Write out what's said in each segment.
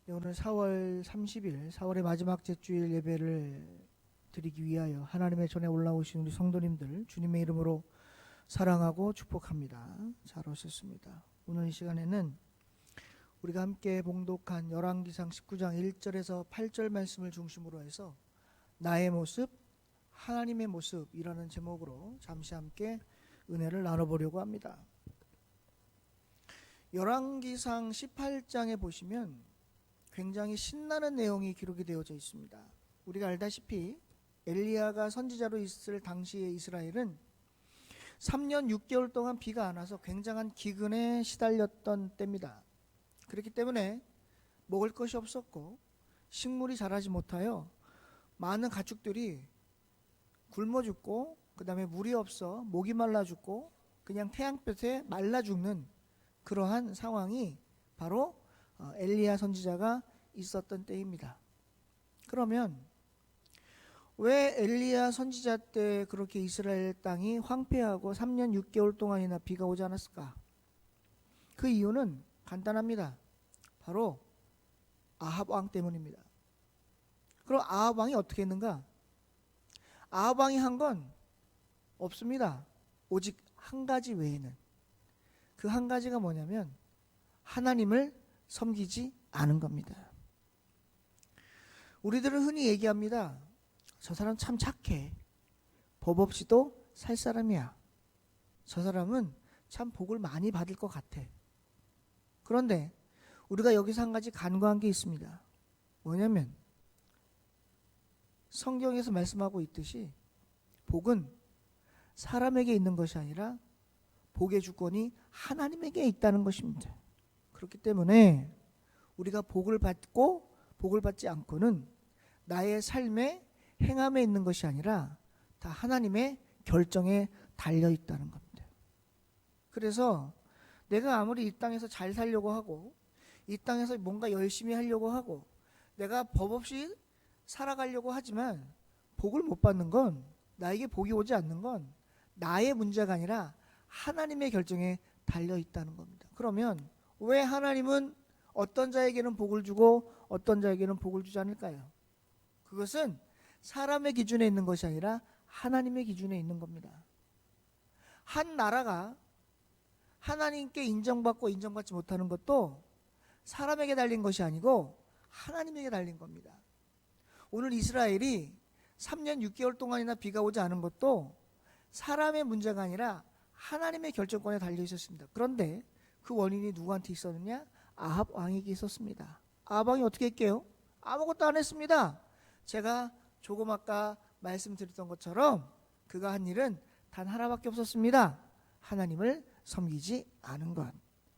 네, 오늘 4월 30일, 4월의 마지막 제주일 예배를 드리기 위하여 하나님의 전에 올라오신 우리 성도님들 주님의 이름으로 사랑하고 축복합니다. 잘 오셨습니다. 오늘 이 시간에는 우리가 함께 봉독한 열왕기상 19장 1절에서 8절 말씀을 중심으로 해서 나의 모습, 하나님의 모습이라는 제목으로 잠시 함께 은혜를 나눠보려고 합니다. 열왕기상 18장에 보시면 굉장히 신나는 내용이 기록이 되어져 있습니다. 우리가 알다시피 엘리야가 선지자로 있을 당시의 이스라엘은 3년 6개월 동안 비가 안 와서 굉장한 기근에 시달렸던 때입니다. 그렇기 때문에 먹을 것이 없었고 식물이 자라지 못하여 많은 가축들이 굶어 죽고, 그 다음에 물이 없어 목이 말라 죽고 그냥 태양볕에 말라 죽는 그러한 상황이 바로 엘리야 선지자가 있었던 때입니다. 그러면 왜 엘리야 선지자 때 그렇게 이스라엘 땅이 황폐하고 3년 6개월 동안이나 비가 오지 않았을까? 그 이유는 간단합니다. 바로 아합 왕 때문입니다. 그럼 아합 왕이 어떻게 했는가? 아합 왕이 한 건 없습니다. 오직 한 가지 외에는. 그 한 가지가 뭐냐면 하나님을 섬기지 않은 겁니다. 우리들은 흔히 얘기합니다. 저 사람 참 착해. 법 없이도 살 사람이야. 저 사람은 참 복을 많이 받을 것 같아. 그런데 우리가 여기서 한 가지 간과한 게 있습니다. 뭐냐면 성경에서 말씀하고 있듯이 복은 사람에게 있는 것이 아니라 복의 주권이 하나님에게 있다는 것입니다. 그렇기 때문에 우리가 복을 받고 복을 받지 않고는 나의 삶의 행함에 있는 것이 아니라 다 하나님의 결정에 달려 있다는 겁니다. 그래서 내가 아무리 이 땅에서 잘 살려고 하고 이 땅에서 뭔가 열심히 하려고 하고 내가 법 없이 살아가려고 하지만 복을 못 받는 건, 나에게 복이 오지 않는 건 나의 문제가 아니라 하나님의 결정에 달려 있다는 겁니다. 그러면 왜 하나님은 어떤 자에게는 복을 주고 어떤 자에게는 복을 주지 않을까요? 그것은 사람의 기준에 있는 것이 아니라 하나님의 기준에 있는 겁니다. 한 나라가 하나님께 인정받고 인정받지 못하는 것도 사람에게 달린 것이 아니고 하나님에게 달린 겁니다. 오늘 이스라엘이 3년 6개월 동안이나 비가 오지 않은 것도 사람의 문제가 아니라 하나님의 결정권에 달려 있었습니다. 그런데 그 원인이 누구한테 있었느냐? 아합 왕에게 있었습니다. 아합 왕이 어떻게 했게요? 아무것도 안 했습니다. 제가 조금 아까 말씀드렸던 것처럼 그가 한 일은 단 하나밖에 없었습니다. 하나님을 섬기지 않은 것.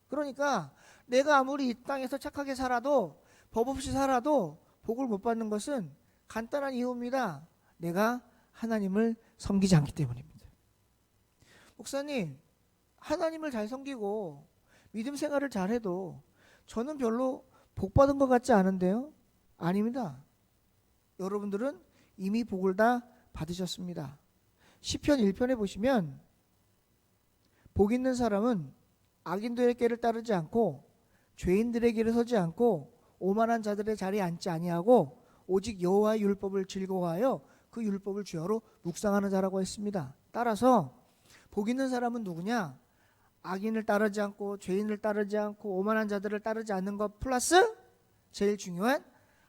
그러니까 내가 아무리 이 땅에서 착하게 살아도, 법 없이 살아도 복을 못 받는 것은 간단한 이유입니다. 내가 하나님을 섬기지 않기 때문입니다. 목사님, 하나님을 잘 섬기고 믿음 생활을 잘해도 저는 별로 복 받은 것 같지 않은데요? 아닙니다. 여러분들은 이미 복을 다 받으셨습니다. 시편 1편에 보시면 복 있는 사람은 악인들의 길을 따르지 않고 죄인들의 길을 서지 않고 오만한 자들의 자리에 앉지 아니하고 오직 여호와의 율법을 즐거워하여 그 율법을 주야로 묵상하는 자라고 했습니다. 따라서 복 있는 사람은 누구냐? 악인을 따르지 않고 죄인을 따르지 않고 오만한 자들을 따르지 않는 것 플러스 제일 중요한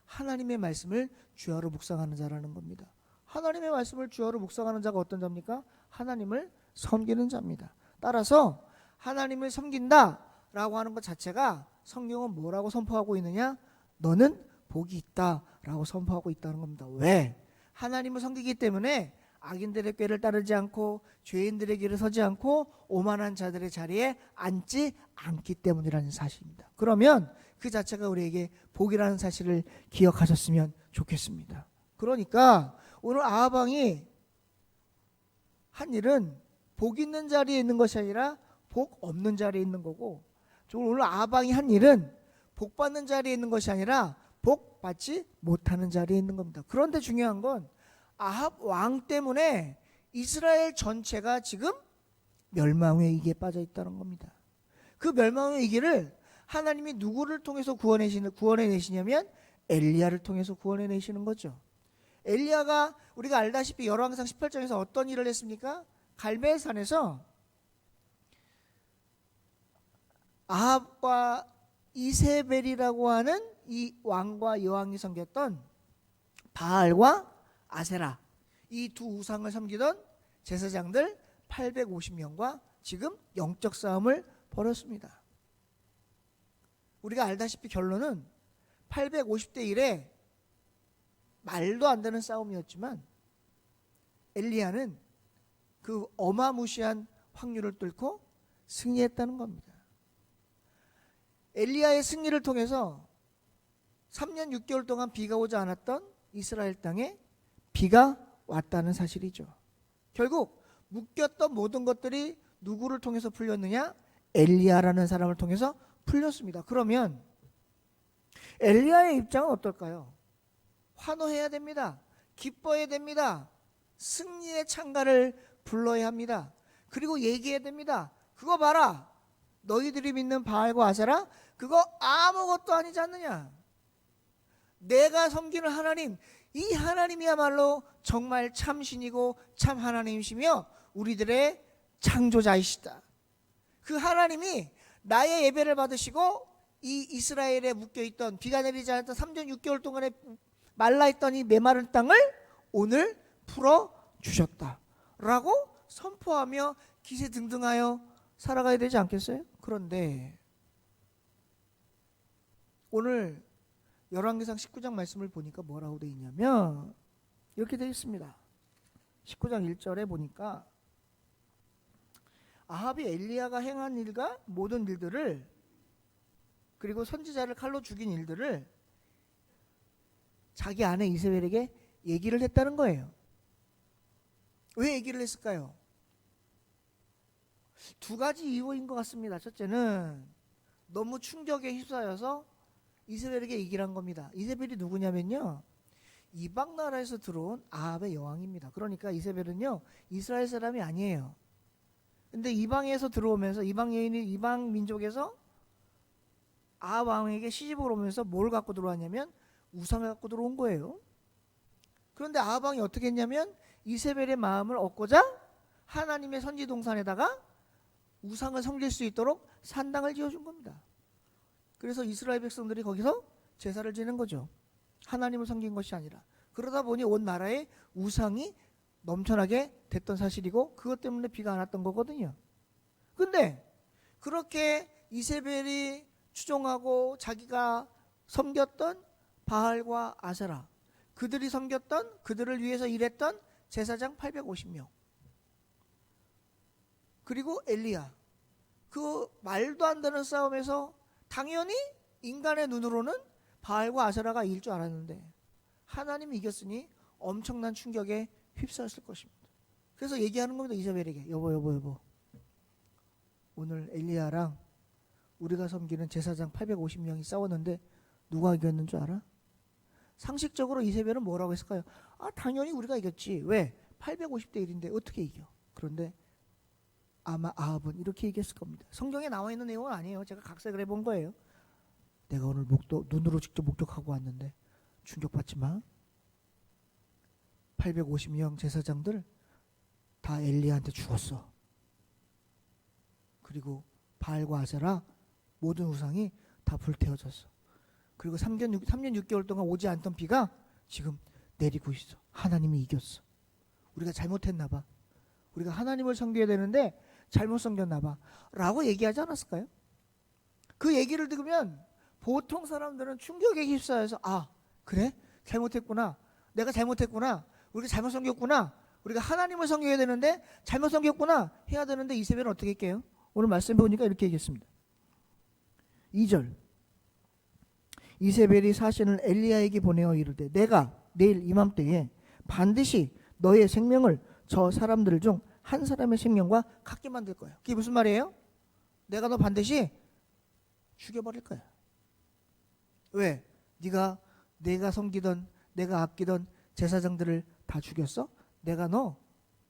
하나님의 말씀을 주야로 묵상하는 자라는 겁니다. 하나님의 말씀을 주야로 묵상하는 자가 어떤 자입니까? 하나님을 섬기는 자입니다. 따라서 하나님을 섬긴다라고 하는 것 자체가 성경은 뭐라고 선포하고 있느냐? 너는 복이 있다라고 선포하고 있다는 겁니다. 왜? 하나님을 섬기기 때문에 악인들의 꾀를 따르지 않고 죄인들의 길을 서지 않고 오만한 자들의 자리에 앉지 않기 때문이라는 사실입니다. 그러면 그 자체가 우리에게 복이라는 사실을 기억하셨으면 좋겠습니다. 그러니까 오늘 아합 왕이 한 일은 복 있는 자리에 있는 것이 아니라 복 없는 자리에 있는 거고, 오늘 아합 왕이 한 일은 복 받는 자리에 있는 것이 아니라 복 받지 못하는 자리에 있는 겁니다. 그런데 중요한 건 아합 왕 때문에 이스라엘 전체가 지금 멸망의 위기에 빠져 있다는 겁니다. 그 멸망의 위기를 하나님이 누구를 통해서 구원해내시냐면 엘리야를 통해서 구원해내시는 거죠. 엘리야가 우리가 알다시피 열왕기상 18장에서 어떤 일을 했습니까? 갈멜산에서 아합과 이세벨이라고 하는 이 왕과 여왕이 섬겼던 바알과 아세라, 이 두 우상을 섬기던 제사장들 850명과 지금 영적 싸움을 벌였습니다. 우리가 알다시피 결론은 850대 1에 말도 안 되는 싸움이었지만 엘리야는 그 어마무시한 확률을 뚫고 승리했다는 겁니다. 엘리야의 승리를 통해서 3년 6개월 동안 비가 오지 않았던 이스라엘 땅에 비가 왔다는 사실이죠. 결국 묶였던 모든 것들이 누구를 통해서 풀렸느냐? 엘리야라는 사람을 통해서 풀렸습니다. 그러면 엘리야의 입장은 어떨까요? 환호해야 됩니다. 기뻐해야 됩니다. 승리의 찬가를 불러야 합니다. 그리고 얘기해야 됩니다. 그거 봐라. 너희들이 믿는 바알과 아세라 그거 아무것도 아니지 않느냐. 내가 섬기는 하나님, 이 하나님이야말로 정말 참신이고 참 하나님이시며 우리들의 창조자이시다. 그 하나님이 나의 예배를 받으시고 이 이스라엘에 묶여있던 비가 내리지 않았던 3년 6개월 동안에 말라있던 이 메마른 땅을 오늘 풀어주셨다 라고 선포하며 기세등등하여 살아가야 되지 않겠어요? 그런데 오늘 열왕기상 19장 말씀을 보니까 뭐라고 되어 있냐면 이렇게 되어 있습니다. 19장 1절에 보니까 아합이 엘리야가 행한 일과 모든 일들을 그리고 선지자를 칼로 죽인 일들을 자기 아내 이세벨에게 얘기를 했다는 거예요. 왜 얘기를 했을까요? 두 가지 이유인 것 같습니다. 첫째는 너무 충격에 휩싸여서 이세벨에게 얘기를 한 겁니다. 이세벨이 누구냐면요, 이방 나라에서 들어온 아합의 여왕입니다. 그러니까 이세벨은요 이스라엘 사람이 아니에요. 근데 이방에서 들어오면서 이방 여인이 이방 민족에서 아합 왕에게 시집을 오면서 뭘 갖고 들어왔냐면 우상을 갖고 들어온 거예요. 그런데 아합 왕이 어떻게 했냐면 이세벨의 마음을 얻고자 하나님의 선지 동산에다가 우상을 섬길 수 있도록 산당을 지어준 겁니다. 그래서 이스라엘 백성들이 거기서 제사를 지는 거죠. 하나님을 섬긴 것이 아니라. 그러다 보니 온 나라에 우상이 넘쳐나게 됐던 사실이고 그것 때문에 비가 안 왔던 거거든요. 근데 그렇게 이세벨이 추종하고 자기가 섬겼던 바알과 아세라, 그들이 섬겼던, 그들을 위해서 일했던 제사장 850명, 그리고 엘리야, 그 말도 안 되는 싸움에서 당연히 인간의 눈으로는 바알과 아세라가 이길 줄 알았는데 하나님이 이겼으니 엄청난 충격에 휩싸였을 것입니다. 그래서 얘기하는 겁니다. 이세벨에게 여보 오늘 엘리야랑 우리가 섬기는 제사장 850명이 싸웠는데 누가 이겼는 줄 알아? 상식적으로 이세벨은 뭐라고 했을까요? 당연히 우리가 이겼지. 왜? 850대 1인데 어떻게 이겨? 그런데 아마 아합은 이렇게 얘기했을 겁니다. 성경에 나와 있는 내용은 아니에요. 제가 각색을 해본 거예요. 내가 오늘 눈으로 직접 목격하고 왔는데 충격받지 마. 850명 제사장들 다 엘리야한테 죽었어. 그리고 바알과 아세라 모든 우상이 다 불태워졌어. 그리고 3년 6개월 동안 오지 않던 비가 지금 내리고 있어. 하나님이 이겼어. 우리가 잘못했나 봐. 우리가 하나님을 섬겨야 되는데 잘못 섬겼나 봐 라고 얘기하지 않았을까요? 그 얘기를 들으면 보통 사람들은 충격에 휩싸여서 그래? 잘못했구나. 내가 잘못했구나. 우리가 잘못 섬겼구나. 우리가 하나님을 섬겨야 되는데 잘못 섬겼구나 해야 되는데 이세벨은 어떻게 할게요? 오늘 말씀 보니까 이렇게 얘기했습니다. 2절 이세벨이 사신을 엘리야에게 보내어 이르되 내가 내일 이맘때에 반드시 너의 생명을 저 사람들 중 한 사람의 생명과 같게 만들 거야. 그게 무슨 말이에요? 내가 너 반드시 죽여버릴 거야. 왜? 내가 섬기던 내가 아끼던 제사장들을 다 죽였어? 내가 너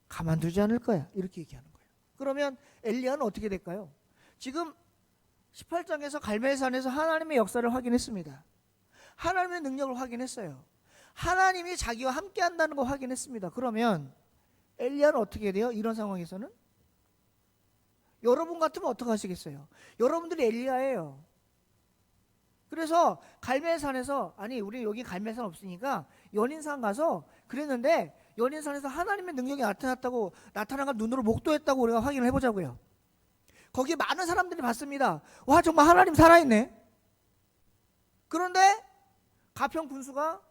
가만두지 않을 거야. 이렇게 얘기하는 거예요. 그러면 엘리야는 어떻게 될까요? 지금 18장에서 갈멜산에서 하나님의 역사를 확인했습니다. 하나님의 능력을 확인했어요. 하나님이 자기와 함께 한다는 거 확인했습니다. 그러면 엘리야는 어떻게 돼요? 이런 상황에서는? 여러분 같으면 어떻게 하시겠어요? 여러분들이 엘리야예요. 그래서 갈멜산에서, 아니 우리 여기 갈멜산 없으니까 연인산 가서 그랬는데, 연인산에서 하나님의 능력이 나타난 걸 눈으로 목도했다고 우리가 확인을 해보자고요. 거기에 많은 사람들이 봤습니다. 와, 정말 하나님 살아있네. 그런데 가평 군수가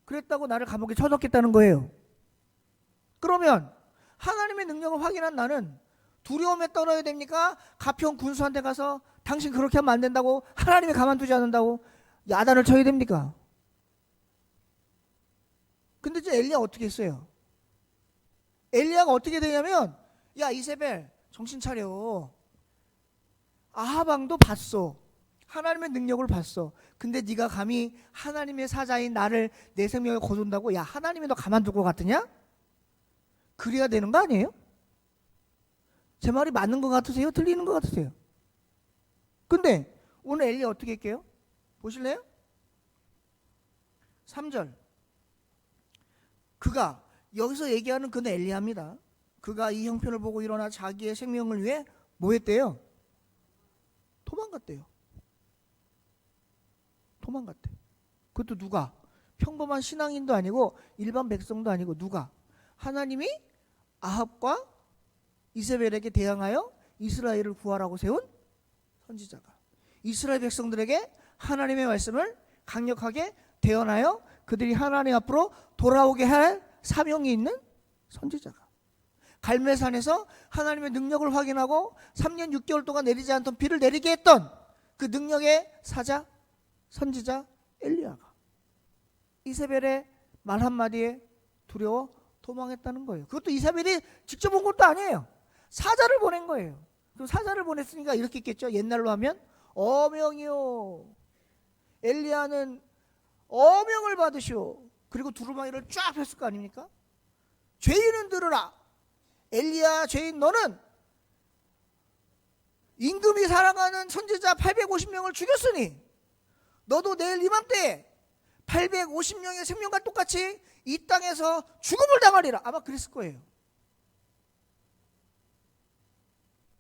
그랬다고 나를 감옥에 쳐넣겠다는 거예요. 그러면 하나님의 능력을 확인한 나는 두려움에 떨어야 됩니까? 가평 군수한테 가서 당신 그렇게 하면 안 된다고, 하나님이 가만두지 않는다고 야단을 쳐야 됩니까? 근데 이제 엘리야 어떻게 했어요? 엘리야가 어떻게 되냐면, 야 이세벨 정신 차려. 아합 왕도 봤어. 하나님의 능력을 봤어. 근데 네가 감히 하나님의 사자인 나를, 내 생명을 거둔다고? 야, 하나님이 너 가만둘 것 같으냐? 그래야 되는 거 아니에요? 제 말이 맞는 것 같으세요? 틀리는 것 같으세요? 근데 오늘 엘리야 어떻게 할게요? 보실래요? 3절. 그가, 여기서 얘기하는 그는 엘리야입니다. 그가 이 형편을 보고 일어나 자기의 생명을 위해 뭐 했대요? 도망갔대요. 도망갔대. 그것도 누가? 평범한 신앙인도 아니고 일반 백성도 아니고 누가? 하나님이 아합과 이세벨에게 대항하여 이스라엘을 구하라고 세운 선지자가, 이스라엘 백성들에게 하나님의 말씀을 강력하게 대언하여 그들이 하나님 앞으로 돌아오게 할 사명이 있는 선지자가, 갈멜산에서 하나님의 능력을 확인하고 3년 6개월 동안 내리지 않던 비를 내리게 했던 그 능력의 사자, 선지자 엘리야가 이세벨의 말 한마디에 두려워 도망했다는 거예요. 그것도 이세벨이 직접 온 것도 아니에요. 사자를 보낸 거예요. 그럼 사자를 보냈으니까 이렇게 있겠죠. 옛날로 하면 어명이요, 엘리야는 어명을 받으시오. 그리고 두루마기를 쫙 폈을 거 아닙니까? 죄인은 들으라. 엘리야 죄인, 너는 임금이 사랑하는 선지자 850명을 죽였으니 너도 내일 이맘때에 850명의 생명과 똑같이 이 땅에서 죽음을 당하리라. 아마 그랬을 거예요.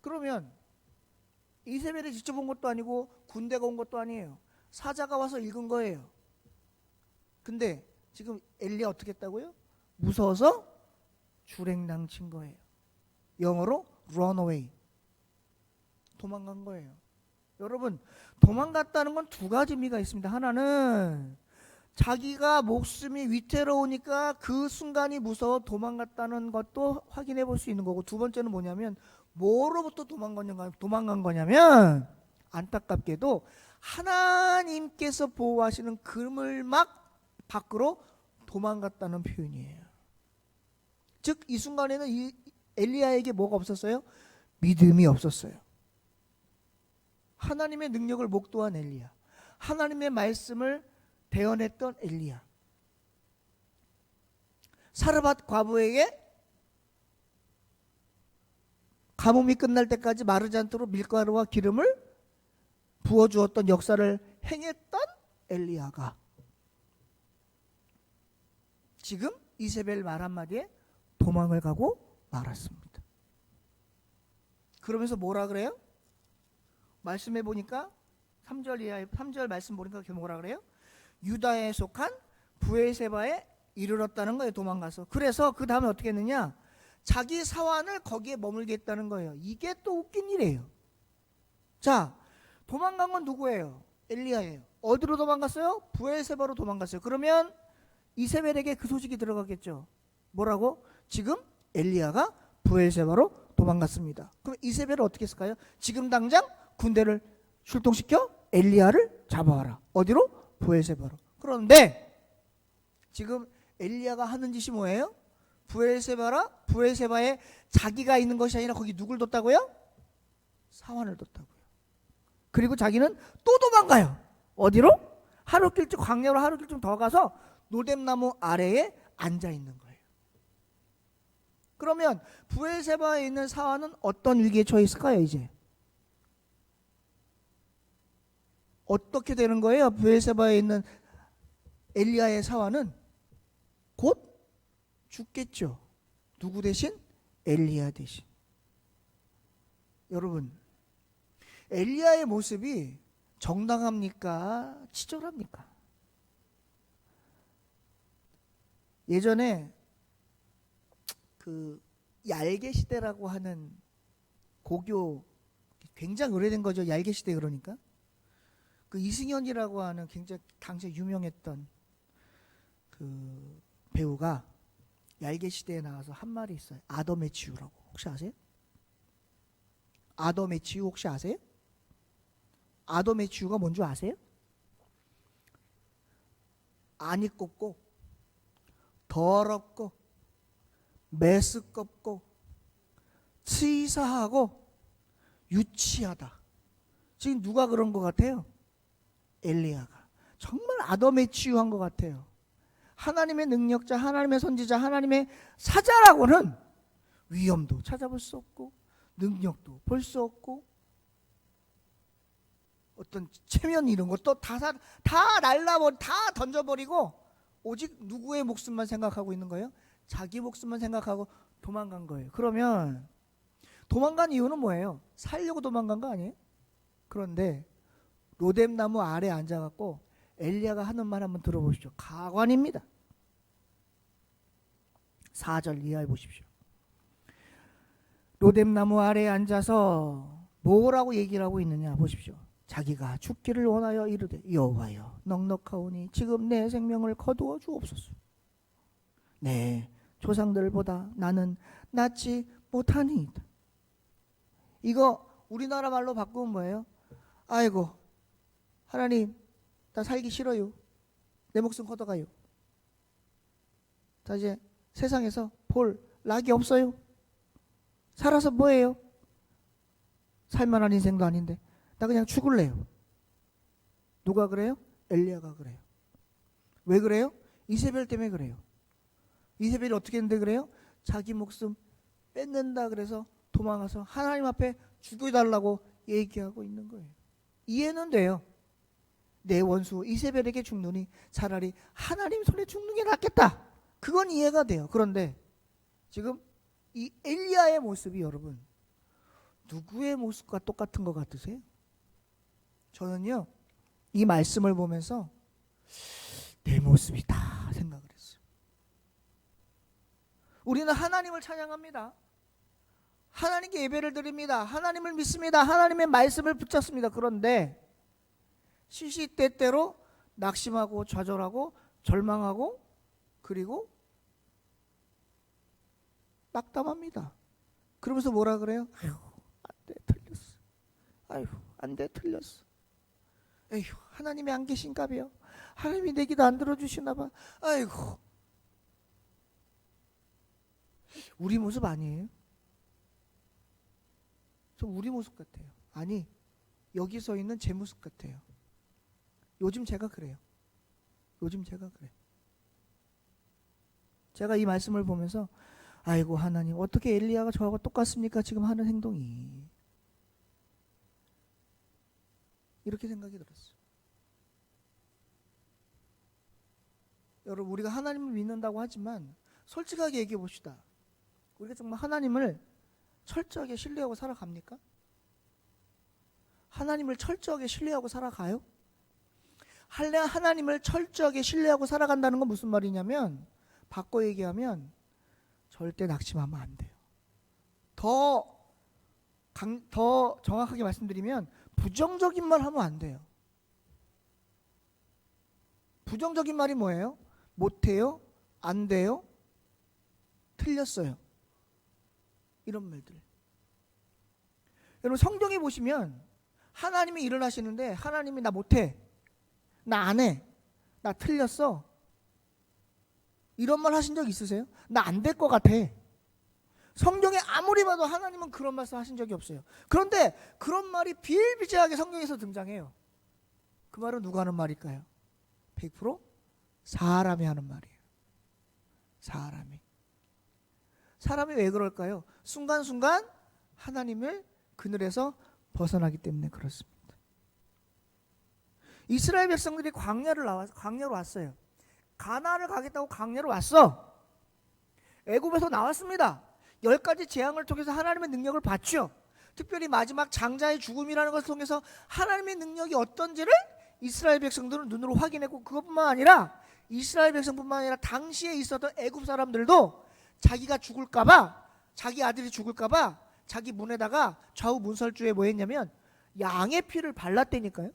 그러면 이세벨이 직접 온 것도 아니고 군대가 온 것도 아니에요. 사자가 와서 읽은 거예요. 근데 지금 엘리야 어떻게 했다고요? 무서워서 주랭랑친 거예요. 영어로 run away. 도망간 거예요. 여러분, 도망갔다는 건 두 가지 의미가 있습니다. 하나는 자기가 목숨이 위태로우니까 그 순간이 무서워 도망갔다는 것도 확인해 볼 수 있는 거고, 두 번째는 뭐냐면 뭐로부터 도망간 거냐면 안타깝게도 하나님께서 보호하시는 그물막 밖으로 도망갔다는 표현이에요. 즉 이 순간에는 이 엘리야에게 뭐가 없었어요? 믿음이 없었어요. 하나님의 능력을 목도한 엘리야, 하나님의 말씀을 대언했던 엘리야, 사르밧 과부에게 가뭄이 끝날 때까지 마르지 않도록 밀가루와 기름을 부어주었던 역사를 행했던 엘리야가 지금 이세벨 말 한마디에 도망을 가고 말았습니다. 그러면서 뭐라 그래요? 말씀해 보니까 3절 말씀 보니까 뭐라 그래요? 유다에 속한 브엘세바에 이르렀다는 거예요. 도망가서. 그래서 그 다음에 어떻게 했느냐? 자기 사환을 거기에 머물게 했다는 거예요. 이게 또 웃긴 일이에요. 자, 도망간 건 누구예요? 엘리야예요. 어디로 도망갔어요? 브엘세바로 도망갔어요. 그러면 이세벨에게 그 소식이 들어가겠죠. 뭐라고? 지금 엘리야가 브엘세바로 도망갔습니다. 그럼 이세벨은 어떻게 했을까요? 지금 당장 군대를 출동시켜 엘리야를 잡아와라. 어디로? 브엘세바로. 그런데 지금 엘리야가 하는 짓이 뭐예요? 브엘세바에 자기가 있는 것이 아니라 거기 누굴 뒀다고요? 사환을 뒀다고요. 그리고 자기는 또 도망가요. 어디로? 하루길쯤, 광야로 하루길쯤 더 가서 노뎀나무 아래에 앉아 있는 거예요. 그러면 브엘세바에 있는 사환은 어떤 위기에 처해 있을까요? 이제 어떻게 되는 거예요? 브엘세바에 있는 엘리야의 사환은 곧 죽겠죠. 누구 대신? 엘리야 대신. 여러분, 엘리야의 모습이 정당합니까? 치졸합니까? 예전에 그 얄개 시대라고 하는 고교, 굉장히 오래된 거죠. 얄개 시대. 그러니까 그 이승연이라고 하는 굉장히 당시에 유명했던 그 배우가 얄개 시대에 나와서 한 말이 있어요. 아더매치유라고. 혹시 아세요? 아더매치유 혹시 아세요? 아더매치유가 뭔 줄 아세요? 안이 꼽고 더럽고 메스껍고 치사하고 유치하다. 지금 누가 그런 것 같아요? 엘리야가. 정말 아더매치유한 것 같아요. 하나님의 능력자, 하나님의 선지자, 하나님의 사자라고는 위엄도 찾아볼 수 없고 능력도 볼 수 없고 어떤 체면 이런 것도 다 날라버리고 다 던져버리고 오직 누구의 목숨만 생각하고 있는 거예요? 자기 목숨만 생각하고 도망간 거예요. 그러면 도망간 이유는 뭐예요? 살려고 도망간 거 아니에요? 그런데 로뎀나무 아래 앉아갖고 엘리야가 하는 말 한번 들어보십시오. 가관입니다. 4절 이해해 보십시오. 로뎀나무 아래에 앉아서 뭐라고 얘기를 하고 있느냐 보십시오. 자기가 죽기를 원하여 이르되 여호와여 넉넉하오니 지금 내 생명을 거두어 주옵소서. 내 조상들보다 나는 낫지 못하니이다. 이거 우리나라 말로 바꾸면 뭐예요? 아이고 하나님 나 살기 싫어요. 내 목숨 걷어가요. 자 이제 세상에서 볼 낙이 없어요. 살아서 뭐예요? 살만한 인생도 아닌데 나 그냥 죽을래요. 누가 그래요? 엘리야가 그래요. 왜 그래요? 이세벨 때문에 그래요. 이세벨이 어떻게 했는데 그래요? 자기 목숨 뺏는다 그래서 도망가서 하나님 앞에 죽여달라고 얘기하고 있는 거예요. 이해는 돼요. 내 원수 이세벨에게 죽느니 차라리 하나님 손에 죽는 게 낫겠다. 그건 이해가 돼요. 그런데 지금 이 엘리야의 모습이 여러분 누구의 모습과 똑같은 것 같으세요? 저는요 이 말씀을 보면서 내 모습이다 생각을 했어요. 우리는 하나님을 찬양합니다. 하나님께 예배를 드립니다. 하나님을 믿습니다. 하나님의 말씀을 붙잡습니다. 그런데 시시때때로 낙심하고 좌절하고 절망하고 그리고 낙담합니다. 그러면서 뭐라 그래요? 아휴 안돼 틀렸어. 아휴 안돼 틀렸어. 에휴 하나님이 안 계신가 봐요. 하나님이 내 기도 안 들어주시나 봐. 아이고. 우리 모습 아니에요? 좀 우리 모습 같아요. 아니 여기 서 있는 제 모습 같아요. 요즘 제가 그래요. 요즘 제가 그래요. 제가 이 말씀을 보면서 아이고 하나님 어떻게 엘리야가 저하고 똑같습니까? 지금 하는 행동이. 이렇게 생각이 들었어요. 여러분 우리가 하나님을 믿는다고 하지만 솔직하게 얘기해 봅시다. 우리가 정말 하나님을 철저하게 신뢰하고 살아갑니까? 하나님을 철저하게 신뢰하고 살아가요? 하나님을 철저하게 신뢰하고 살아간다는 건 무슨 말이냐면 바꿔 얘기하면 절대 낙심하면 안 돼요. 더 정확하게 말씀드리면 부정적인 말 하면 안 돼요. 부정적인 말이 뭐예요? 못해요? 안 돼요? 틀렸어요. 이런 말들. 여러분 성경에 보시면 하나님이 일을 하시는데 하나님이 나 못해, 나 안 해, 나 틀렸어 이런 말 하신 적 있으세요? 나 안 될 것 같아. 성경에 아무리 봐도 하나님은 그런 말씀 하신 적이 없어요. 그런데 그런 말이 비일비재하게 성경에서 등장해요. 그 말은 누가 하는 말일까요? 100% 사람이 하는 말이에요. 사람이 왜 그럴까요? 순간순간 하나님을 그늘에서 벗어나기 때문에 그렇습니다. 이스라엘 백성들이 광야로 왔어요. 가나안을 가겠다고 광야로 왔어. 애굽에서 나왔습니다. 10가지 재앙을 통해서 하나님의 능력을 봤죠. 특별히 마지막 장자의 죽음이라는 것을 통해서 하나님의 능력이 어떤지를 이스라엘 백성들은 눈으로 확인했고, 그것뿐만 아니라 이스라엘 백성뿐만 아니라 당시에 있었던 애굽 사람들도 자기가 죽을까봐, 자기 아들이 죽을까봐 자기 문에다가 좌우 문설주에 뭐 했냐면 양의 피를 발랐다니까요.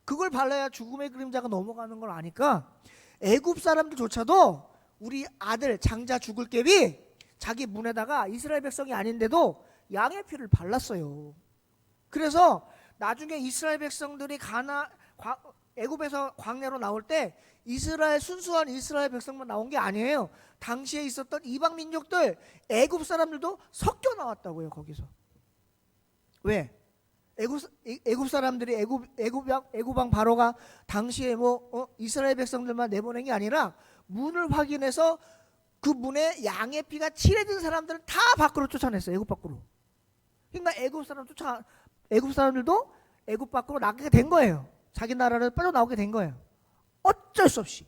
그걸 발라야 죽음의 그림자가 넘어가는 걸 아니까 애굽 사람들조차도 우리 아들 장자 죽을 깹이 자기 문에다가 이스라엘 백성이 아닌데도 양의 피를 발랐어요. 그래서 나중에 이스라엘 백성들이 애굽에서 광야로 나올 때 순수한 이스라엘 백성만 나온 게 아니에요. 당시에 있었던 이방 민족들, 애굽 사람들도 섞여 나왔다고요. 거기서. 왜? 애굽 사람들이 애굽왕 바로가 당시에 이스라엘 백성들만 내보낸 게 아니라 문을 확인해서 그 문에 양의 피가 칠해진 사람들은 다 밖으로 쫓아냈어요. 애굽 밖으로. 그러니까 애굽 사람들도 애굽 밖으로 나가게 된 거예요. 자기 나라를 빠져나오게 된 거예요. 어쩔 수 없이.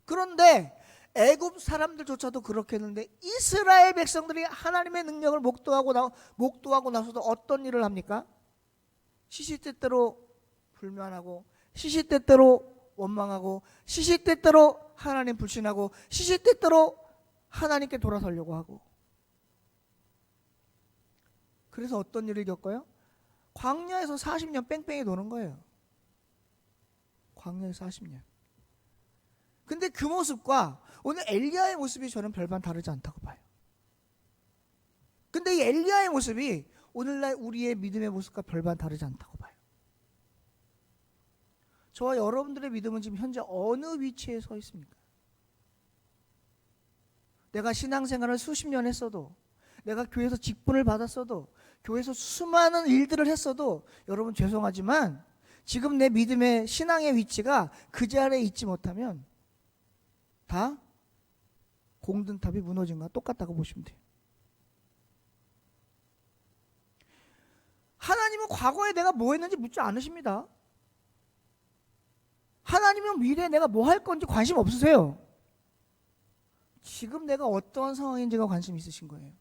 그런데 애굽 사람들조차도 그렇게 했는데 이스라엘 백성들이 하나님의 능력을 목도하고 나서도 어떤 일을 합니까? 시시때때로 불만하고, 시시때때로 원망하고, 시시때때로 하나님 불신하고, 시시때때로 하나님께 돌아서려고 하고. 그래서 어떤 일을 겪어요? 광야에서 40년 뺑뺑이 도는 거예요. 광야에서 40년. 근데 그 모습과 오늘 엘리야의 모습이 저는 별반 다르지 않다고 봐요. 근데 이 엘리야의 모습이 오늘날 우리의 믿음의 모습과 별반 다르지 않다고 봐요. 저와 여러분들의 믿음은 지금 현재 어느 위치에 서 있습니까? 내가 신앙생활을 수십 년 했어도, 내가 교회에서 직분을 받았어도, 교회에서 수많은 일들을 했어도, 여러분 죄송하지만 지금 내 믿음의 신앙의 위치가 그 자리에 있지 못하면 다 공든탑이 무너진 거와 똑같다고 보시면 돼요. 하나님은 과거에 내가 뭐 했는지 묻지 않으십니다. 하나님은 미래에 내가 뭐 할 건지 관심 없으세요. 지금 내가 어떠한 상황인지가 관심 있으신 거예요.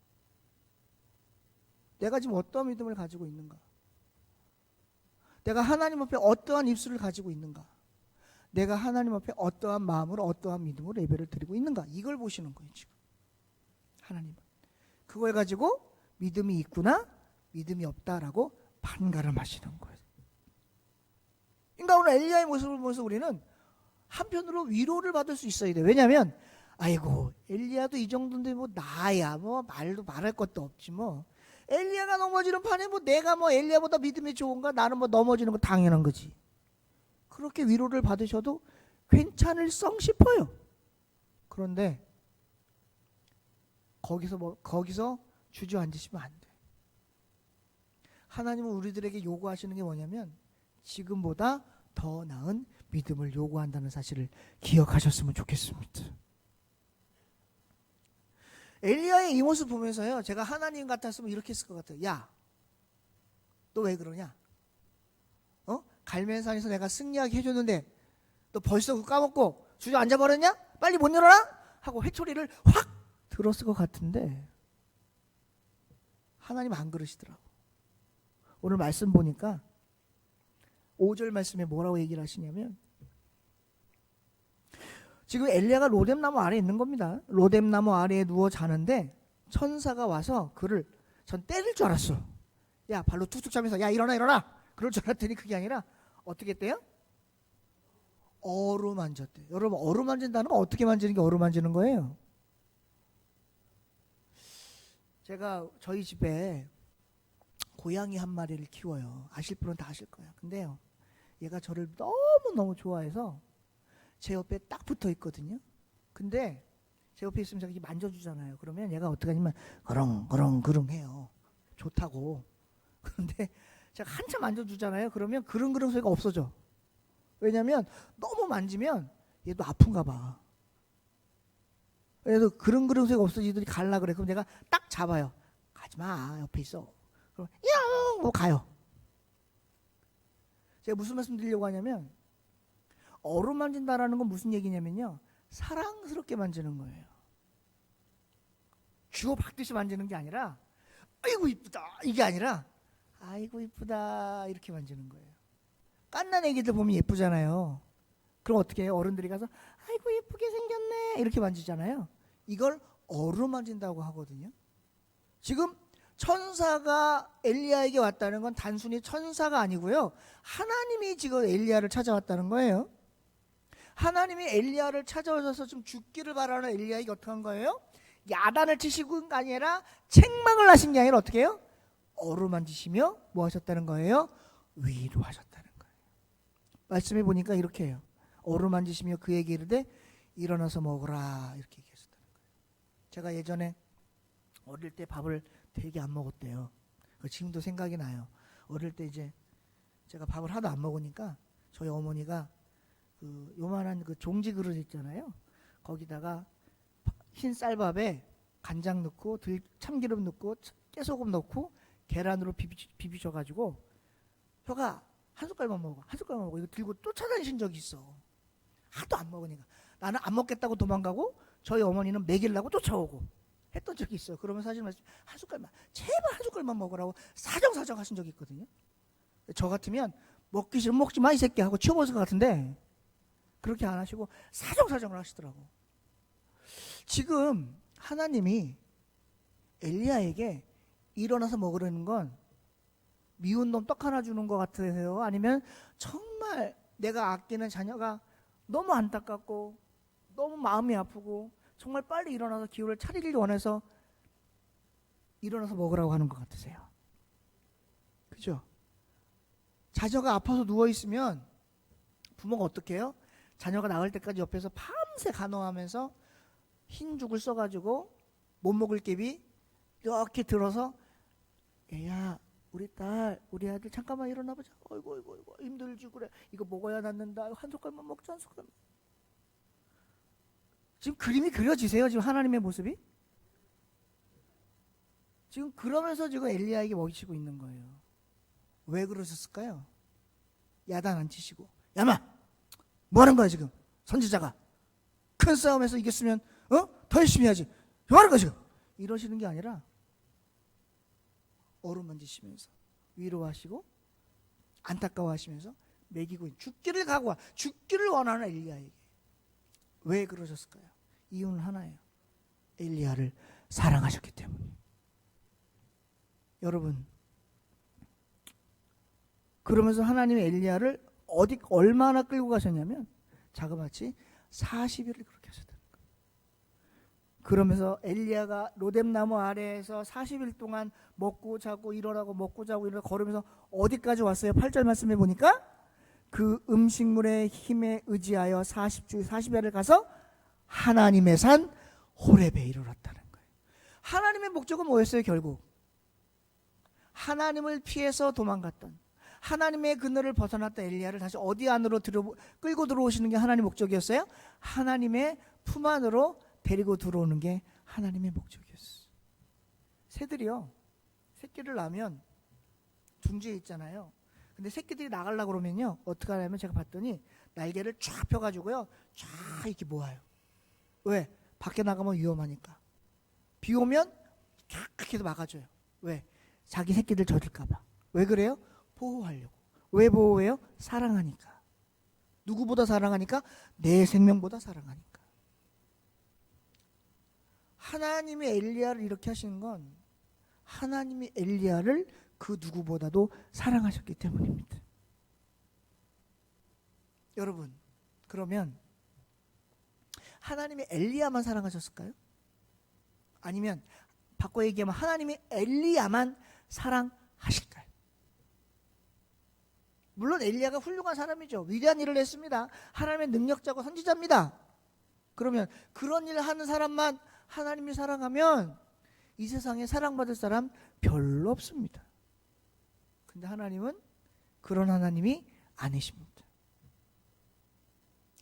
내가 지금 어떠한 믿음을 가지고 있는가? 내가 하나님 앞에 어떠한 입술을 가지고 있는가? 내가 하나님 앞에 어떠한 마음으로, 어떠한 믿음으로 예배를 드리고 있는가? 이걸 보시는 거예요, 지금. 하나님은. 그걸 가지고 믿음이 있구나, 믿음이 없다라고 판가름하시는 거예요. 그러니까 오늘 엘리야의 모습을 보면서 우리는 한편으로 위로를 받을 수 있어야 돼요. 왜냐하면 아이고 엘리야도 이 정도인데 뭐 나야 뭐 말할 것도 없지 뭐. 엘리야가 넘어지는 판에 뭐 내가 뭐 엘리야보다 믿음이 좋은가? 나는 뭐 넘어지는 거 당연한 거지. 그렇게 위로를 받으셔도 괜찮을 성 싶어요. 그런데 거기서 주저앉으시면 안 돼. 하나님은 우리들에게 요구하시는 게 뭐냐면 지금보다 더 나은 믿음을 요구한다는 사실을 기억하셨으면 좋겠습니다. 엘리야의 이 모습 보면서요, 제가 하나님 같았으면 이렇게 했을 것 같아요. 야, 너 왜 그러냐? 갈멜산에서 내가 승리하게 해줬는데 너 벌써 그거 까먹고 주저앉아버렸냐? 빨리 못 열어라? 하고 회초리를 확 들었을 것 같은데 하나님 안 그러시더라고. 오늘 말씀 보니까 5절 말씀에 뭐라고 얘기를 하시냐면, 지금 엘리야가 로뎀나무 아래에 있는 겁니다. 로뎀나무 아래에 누워 자는데 천사가 와서 그를, 전 때릴 줄 알았어. 야, 발로 툭툭 차면서 야 일어나 그럴 줄 알았더니 그게 아니라 어떻게 했대요? 어루만졌대. 여러분, 어루만진다는 건 어떻게 만지는 게 어루만지는 거예요? 제가 저희 집에 고양이 한 마리를 키워요. 아실 분은 다 아실 거예요. 근데요, 얘가 저를 너무너무 좋아해서 제 옆에 딱 붙어 있거든요. 근데 제 옆에 있으면 제가 이렇게 만져주잖아요. 그러면 얘가 어떻게 하냐면 그렁그렁 해요. 좋다고. 그런데 제가 한참 만져주잖아요. 그러면 그릉그릉 소리가 없어져. 왜냐면 너무 만지면 얘도 아픈가 봐. 그래서 그릉그릉 소리가 없어지더니 갈라 그래. 그럼 내가 딱 잡아요. 가지마, 옆에 있어. 그럼 펑 뭐 가요. 제가 무슨 말씀 드리려고 하냐면 어루만진다라는 건 무슨 얘기냐면요, 사랑스럽게 만지는 거예요. 주워 박듯이 만지는 게 아니라 아이고 이쁘다 이게 아니라 아이고 이쁘다 이렇게 만지는 거예요. 깐난 애기들 보면 예쁘잖아요. 그럼 어떻게 해요? 어른들이 가서 아이고 예쁘게 생겼네 이렇게 만지잖아요. 이걸 어루만진다고 하거든요. 지금 천사가 엘리야에게 왔다는 건 단순히 천사가 아니고요, 하나님이 지금 엘리야를 찾아왔다는 거예요. 하나님이 엘리야를 찾아오셔서 좀 죽기를 바라는 엘리야에게 어떻게 한 거예요? 야단을 치시고 게 아니라 책망을 하신 게 아니라 어떻게 해요? 어루만지시며 뭐 하셨다는 거예요? 위로하셨다는 거예요. 말씀해 보니까 이렇게 해요. 어루만지시며 그에게 이르되 일어나서 먹으라 이렇게 얘기하셨다는 거예요. 제가 예전에 어릴 때 밥을 되게 안 먹었대요. 지금도 생각이 나요. 어릴 때 이제 제가 밥을 하도 안 먹으니까 저희 어머니가 그 요만한 그 종지 그릇 있잖아요. 거기다가 흰 쌀밥에 간장 넣고 참기름 넣고 깨소금 넣고 계란으로 비비셔가지고 혀가 한 숟갈만 먹어, 한 숟갈만 먹어 이거 들고 쫓아다니신 적이 있어. 하도 안 먹으니까 나는 안 먹겠다고 도망가고 저희 어머니는 먹이려고 쫓아오고 했던 적이 있어요. 그러면 사실 한 숟갈만, 제발 한 숟갈만 먹으라고 사정사정 하신 적이 있거든요. 저 같으면 먹기 싫으면 먹지 마 이 새끼 하고 치워버릴 것 같은데 그렇게 안 하시고 사정사정을 하시더라고. 지금 하나님이 엘리야에게 일어나서 먹으라는 건 미운 놈 떡 하나 주는 것 같으세요? 아니면 정말 내가 아끼는 자녀가 너무 안타깝고 너무 마음이 아프고 정말 빨리 일어나서 기운을 차리길 원해서 일어나서 먹으라고 하는 것 같으세요? 그죠? 자녀가 아파서 누워있으면 부모가 어떻게 해요? 자녀가 나을 때까지 옆에서 밤새 간호하면서 흰 죽을 써가지고 못 먹을 깨비 이렇게 들어서 얘야 우리 딸 우리 아들 잠깐만 일어나보자. 어이구 힘들지 그래 이거 먹어야 낫는다. 한 숟갈만 먹자 한 숟갈만. 지금 그림이 그려지세요? 지금 하나님의 모습이? 지금 그러면서 지금 엘리야에게 먹이시고 있는 거예요. 왜 그러셨을까요? 야단 안 치시고 야마 뭐 하는 거야 지금? 선지자가 큰 싸움에서 이겼으면 더 열심히 해야지. 뭐 하는 거야 지금? 이러시는 게 아니라 어루만지시면서 위로하시고 안타까워하시면서 먹이고 죽기를 각오하 죽기를 원하는 엘리야에게. 왜 그러셨을까요? 이유는 하나예요. 엘리야를 사랑하셨기 때문에. 여러분, 그러면서 하나님이 엘리야를 얼마나 끌고 가셨냐면 자그마치 40일을 그렇게 하셨다는 거예요. 그러면서 엘리야가 로뎀나무 아래에서 40일 동안 먹고 자고 일어나고 먹고 자고 일어나고 걸으면서 어디까지 왔어요? 8절 말씀해 보니까 그 음식물의 힘에 의지하여 40주 40일을 가서 하나님의 산 호렙에 이르렀다는 거예요. 하나님의 목적은 뭐였어요? 결국 하나님을 피해서 도망갔던 하나님의 그늘을 벗어났던 엘리야를 다시 어디 안으로 끌고 들어오시는 게 하나님의 목적이었어요? 하나님의 품 안으로 데리고 들어오는 게 하나님의 목적이었어요. 새들이요, 새끼를 낳으면 둥지에 있잖아요. 근데 새끼들이 나가려고 그러면요 어떻게 하냐면 제가 봤더니 날개를 쫙 펴가지고요 쫙 이렇게 모아요. 왜? 밖에 나가면 위험하니까. 비 오면 쫙 해서 막아줘요. 왜? 자기 새끼들 젖을까봐. 왜 그래요? 보호하려고. 왜 보호해요? 사랑하니까. 누구보다 사랑하니까? 내 생명보다 사랑하니까. 하나님이 엘리야를 이렇게 하시는 건 하나님이 엘리야를 그 누구보다도 사랑하셨기 때문입니다. 여러분, 그러면 하나님이 엘리야만 사랑하셨을까요? 아니면 바꿔 얘기하면 하나님이 엘리야만 사랑하실까요? 물론 엘리야가 훌륭한 사람이죠. 위대한 일을 했습니다. 하나님의 능력자고 선지자입니다. 그러면 그런 일을 하는 사람만 하나님이 사랑하면 이 세상에 사랑받을 사람 별로 없습니다. 근데 하나님은 그런 하나님이 아니십니다.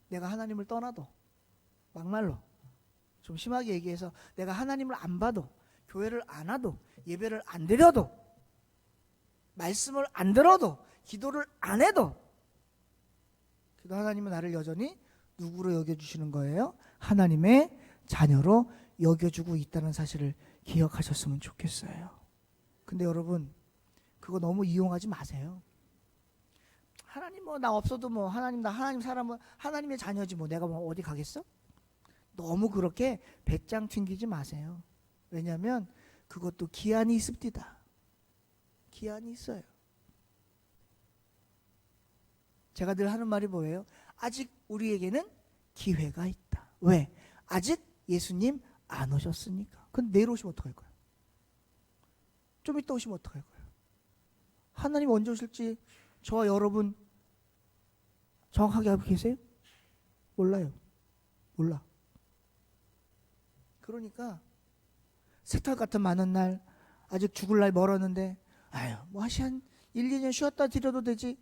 내가 하나님을 떠나도, 막말로 좀 심하게 얘기해서 내가 하나님을 안 봐도, 교회를 안 와도, 예배를 안 드려도 말씀을 안 들어도, 기도를 안 해도, 그래도 하나님은 나를 여전히 누구로 여겨주시는 거예요? 하나님의 자녀로 여겨주고 있다는 사실을 기억하셨으면 좋겠어요. 근데 여러분, 그거 너무 이용하지 마세요. 하나님 뭐 나 없어도 뭐 하나님, 나 하나님 사람은 하나님의 자녀지 뭐 내가 뭐 어디 가겠어? 너무 그렇게 배짱 튕기지 마세요. 왜냐하면 그것도 기한이 있습니다. 기한이 있어요. 제가 늘 하는 말이 뭐예요? 아직 우리에게는 기회가 있다. 왜? 아직 예수님 안 오셨으니까. 그럼 내일 오시면 어떡할 거예요? 좀 이따 오시면 어떡할 거예요? 하나님 언제 오실지 저와 여러분 정확하게 알고 계세요? 몰라요. 몰라. 그러니까 세탈 같은 많은 날, 아직 죽을 날 멀었는데 아유 뭐 한 1, 2년 쉬었다 드려도 되지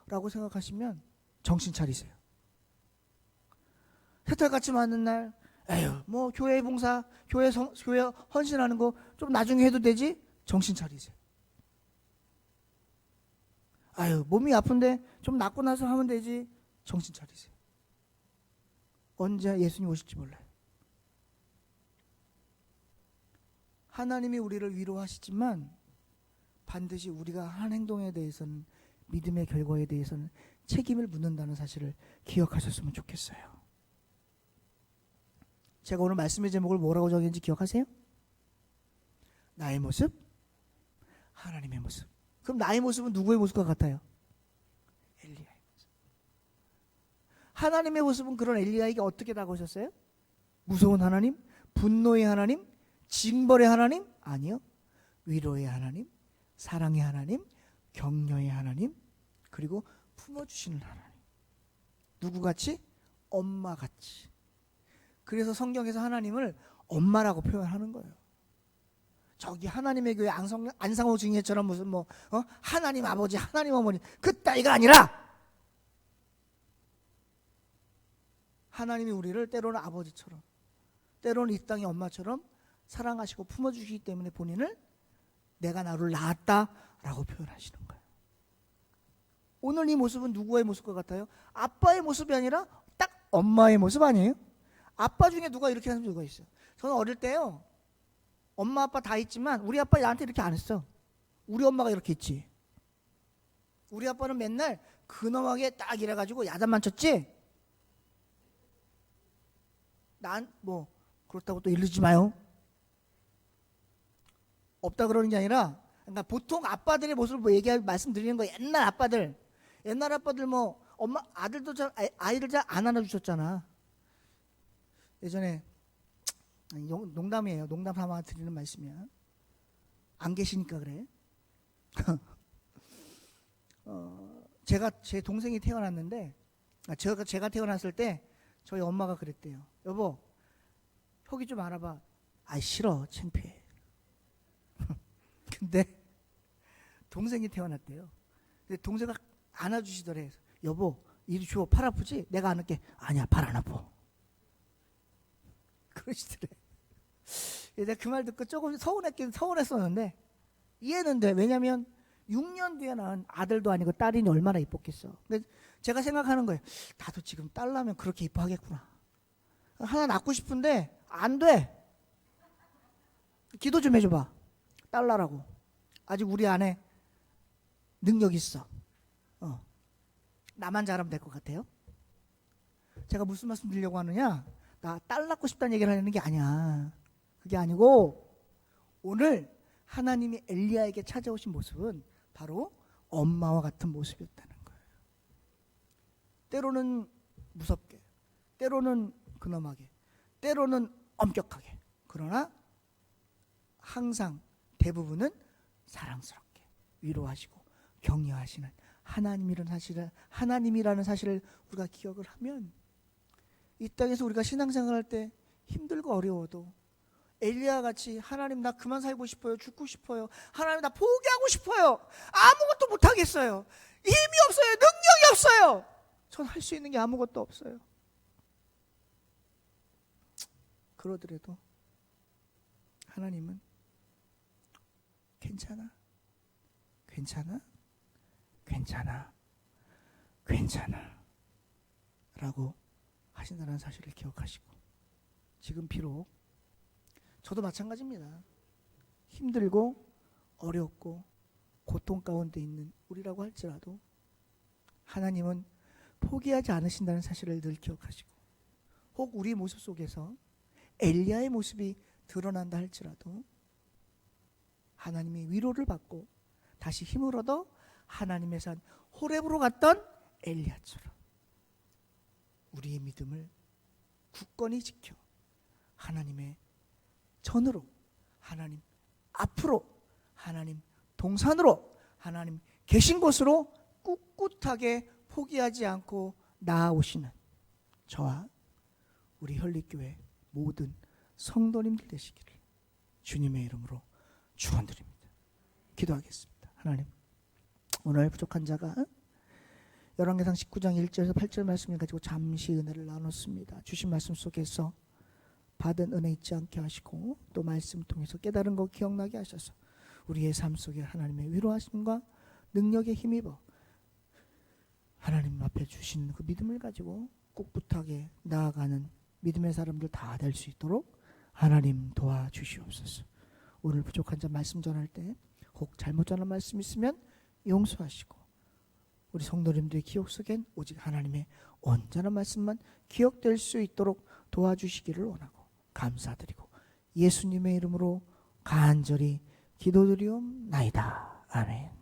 라고 생각하시면 정신 차리세요. 세탈같이 많은 날 에휴 뭐 교회 봉사, 교회 헌신하는 거 좀 나중에 해도 되지? 정신 차리세요. 아유 몸이 아픈데 좀 낫고 나서 하면 되지? 정신 차리세요. 언제 예수님 오실지 몰라요. 하나님이 우리를 위로하시지만 반드시 우리가 한 행동에 대해서는, 믿음의 결과에 대해서는 책임을 묻는다는 사실을 기억하셨으면 좋겠어요. 제가 오늘 말씀의 제목을 뭐라고 정했는지 기억하세요? 나의 모습, 하나님의 모습. 그럼 나의 모습은 누구의 모습과 같아요? 엘리야의 모습. 하나님의 모습은 그런 엘리야에게 어떻게 다가오셨어요? 무서운 하나님? 분노의 하나님? 징벌의 하나님? 아니요. 위로의 하나님, 사랑의 하나님, 격려의 하나님, 그리고 품어주시는 하나님. 누구같이? 엄마같이. 그래서 성경에서 하나님을 엄마라고 표현하는 거예요. 저기 하나님의 교회 안상호 증인처럼 무슨 뭐 하나님 아버지, 하나님 어머니 그따위가 아니라 하나님이 우리를 때로는 아버지처럼, 때로는 이 땅의 엄마처럼 사랑하시고 품어주시기 때문에 본인을 내가 나를 낳았다라고 표현하시는 거예요. 오늘 이 모습은 누구의 모습과 같아요? 아빠의 모습이 아니라 딱 엄마의 모습 아니에요? 아빠 중에 누가 이렇게 하는 누가 있어요? 저는 어릴 때요, 엄마 아빠 다 있지만 우리 아빠 나한테 이렇게 안 했어. 우리 엄마가 이렇게 했지. 우리 아빠는 맨날 근엄하게 딱 이래가지고 야단만 쳤지. 난 뭐 그렇다고 또 이러지 마요. 없다 그러는 게 아니라, 그러니까 보통 아빠들의 모습을 뭐 말씀드리는 거, 옛날 아빠들 뭐 엄마 아이들 잘 안 안아주셨잖아. 예전에 농담이에요. 농담 삼아 드리는 말씀이야. 안 계시니까 그래. 제 동생이 태어났는데, 제가 태어났을 때 저희 엄마가 그랬대요. 여보, 혁이 좀 알아봐. 아 싫어, 창피해. 근데 동생이 태어났대요. 근데 동생가 안아주시더래. 여보, 이리 줘. 팔 아프지? 내가 안을게. 아니야, 팔 안 아파. 그러시더래. 내가 그 말 듣고 조금 서운했었는데 이해는 돼. 왜냐면 6년 뒤에 낳은 아들도 아니고 딸이니 얼마나 이뻤겠어. 근데 제가 생각하는 거예요. 나도 지금 딸 낳으면 그렇게 이뻐하겠구나. 하나 낳고 싶은데 안 돼. 기도 좀 해줘봐. 딸 낳으라고. 아직 우리 안에 능력 있어. 나만 잘하면 될 것 같아요. 제가 무슨 말씀 드리려고 하느냐, 나 딸 낳고 싶다는 얘기를 하는 게 아니야. 그게 아니고 오늘 하나님이 엘리야에게 찾아오신 모습은 바로 엄마와 같은 모습이었다는 거예요. 때로는 무섭게, 때로는 근엄하게, 때로는 엄격하게, 그러나 항상 대부분은 사랑스럽게 위로하시고 격려하시는 하나님이라는 사실을 우리가 기억을 하면, 이 땅에서 우리가 신앙생활할 때 힘들고 어려워도 엘리야 같이 하나님 나 그만 살고 싶어요, 죽고 싶어요, 하나님 나 포기하고 싶어요, 아무것도 못하겠어요, 힘이 없어요, 능력이 없어요, 전 할 수 있는 게 아무것도 없어요. 그러더라도 하나님은 괜찮아, 괜찮아? 괜찮아. 괜찮아. 라고 하신다는 사실을 기억하시고, 지금 비록 저도 마찬가지입니다. 힘들고 어렵고 고통 가운데 있는 우리라고 할지라도 하나님은 포기하지 않으신다는 사실을 늘 기억하시고, 혹 우리 모습 속에서 엘리야의 모습이 드러난다 할지라도 하나님이 위로를 받고 다시 힘을 얻어 하나님의 산 호렙으로 갔던 엘리야처럼 우리의 믿음을 굳건히 지켜 하나님의 전으로, 하나님 앞으로, 하나님 동산으로, 하나님 계신 곳으로 꿋꿋하게 포기하지 않고 나아오시는 저와 우리 현립교회 모든 성도님들 되시기를 주님의 이름으로 축원드립니다. 기도하겠습니다. 하나님, 오늘 부족한 자가 열왕기상 19장 1절에서 8절 말씀을 가지고 잠시 은혜를 나눴습니다. 주신 말씀 속에서 받은 은혜 잊지 않게 하시고 또 말씀 통해서 깨달은 거 기억나게 하셔서 우리의 삶 속에 하나님의 위로하심과 능력에 힘입어 하나님 앞에 주신 그 믿음을 가지고 꿋꿋하게 나아가는 믿음의 사람들 다 될 수 있도록 하나님 도와주시옵소서. 오늘 부족한 자 말씀 전할 때 혹 잘못 전한 말씀 있으면 용서하시고 우리 성도님들의 기억 속엔 오직 하나님의 온전한 말씀만 기억될 수 있도록 도와주시기를 원하고 감사드리고 예수님의 이름으로 간절히 기도드리옵나이다. 아멘.